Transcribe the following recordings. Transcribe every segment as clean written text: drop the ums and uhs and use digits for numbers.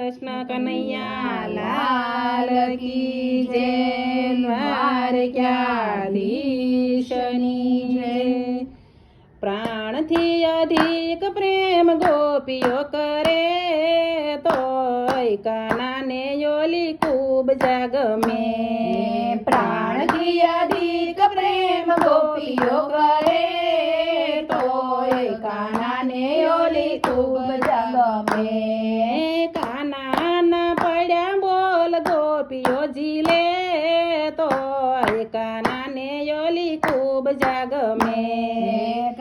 કૃષ્ણ કનૈયા લાલ કી જય દ્વારકાધીશની જય પ્રાણથી અધિક પ્રેમ ગોપીઓ કરે તોય કાનાને યોલી ખૂબ જગમે પ્રાણથી અધિક પ્રેમ ગોપીઓ કરે તોય કાનાને ઓલી ખૂબ જગમે કાનાના પડ્યા બોલ ગોપીઓ જીલે તોય કાનાને યોલી ખૂબ જગમે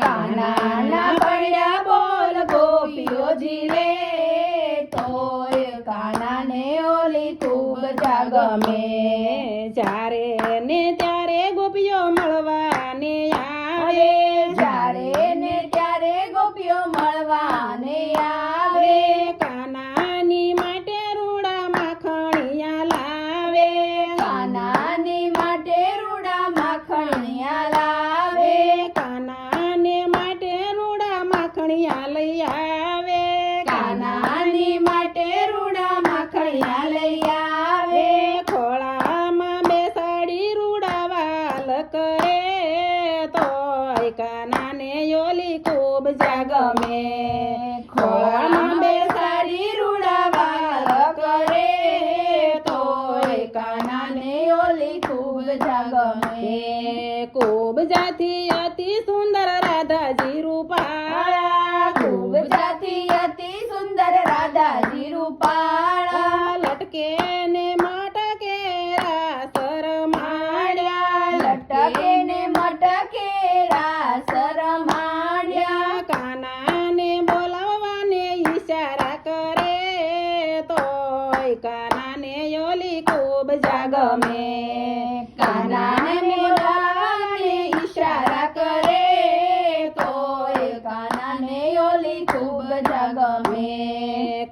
કાનાના પડ્યા બોલ ગોપીઓ જીલે તોય કાનાને ઓલી ખૂબ જગમે જ્યારે ને ત્યારે ગોપીઓ મળવાને આવે જ્યારે ને ત્યારે ગોપીઓ મળવાને આવે કાનાની માટે રૂડા માખણિયા લાવે કાનાની માટે રૂડા માખણિયા લાવે કાનાને માટે રૂડા માખણિયા લઈ આવે કાનાની માટે રૂડા માખણિયા લઈ આવે ખોળામાં બેસાડી રૂડા વાલ કરે તોય કાનાને યોલી ખૂબ જાગમે ખોળામાં બેસાડી રૂડા વાલ કરે તોય કાનાને ઓલી ખૂબ જગમે ખૂબ જાથી અતિ સુંદર રાધાજી રૂપાળા ખૂબ જાતિ અતિ સુંદર રાધાજી રૂપાળા લટકે ને મટકે રાસ રમાડ્યા લટકે ને મટકે રાસ રમાડ્યા કાનાને બોલાવવાને ઈશારા કરે તોય કાનાને યોલી ખૂબ જાગમે કાનાને બોલાવવાને ઈશારા કરે તોય કાનાને ઓલી ખૂબ જગમે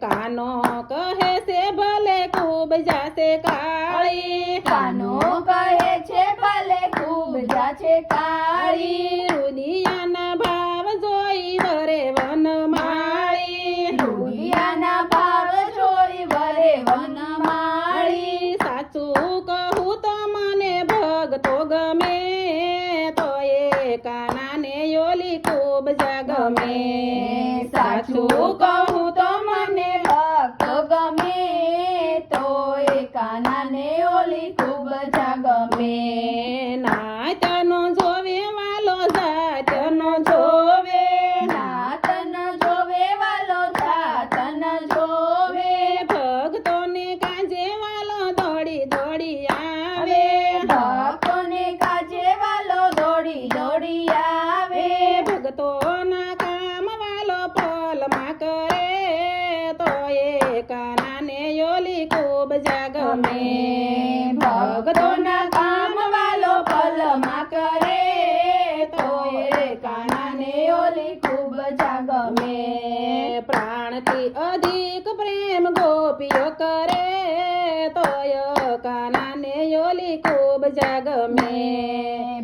કાનો કહે છે ભલે ખૂબ જાશે કાળી કાનો કહે છે ભલે ખૂબ જાશે કાળી રુદિયાના ભાવ જોઈ વરે વનમાળી રૂડિયાના ભાવ જોઈ વરે વનમાળી સાચું કહું તો મને ભગતો ગમે તો એ કાનાને યોલી ખૂબ જાગમે સાચું કહું તો મને ભક્ત ગમે તોય કાનાને ઓલી ખૂબ જગમે નાતનો જોવે વાલો જાતનો જોવે નાતન જોવે વાલો જાતન જોવે ભક્તોને કાજે વાલો દોડી દોડી આવે ભક્તોને કાજે વાલો દોડી દોડી આવે ભક્તોના કામ વાલો પલમાં કરે તો એ કાનાને યોલી ખૂબ જાગમે ભક્તોના કામ વાલો પલમાં કરે તોય કાનાને ઓલી ખૂબ જાગમે પ્રાણથી અધિક પ્રેમ ગોપીઓ કરે તોય કાનાને યોલી ખૂબ જાગમે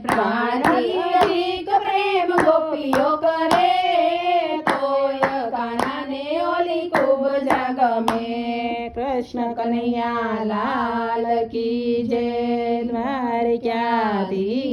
પ્રાણથી અધિક પ્રેમ ગોપીઓ કરે તોય કાનાને ઓલી ખૂબ જાગમે કૃષ્ણ કનૈયા લાલ કી જય દ્વારકાધીશ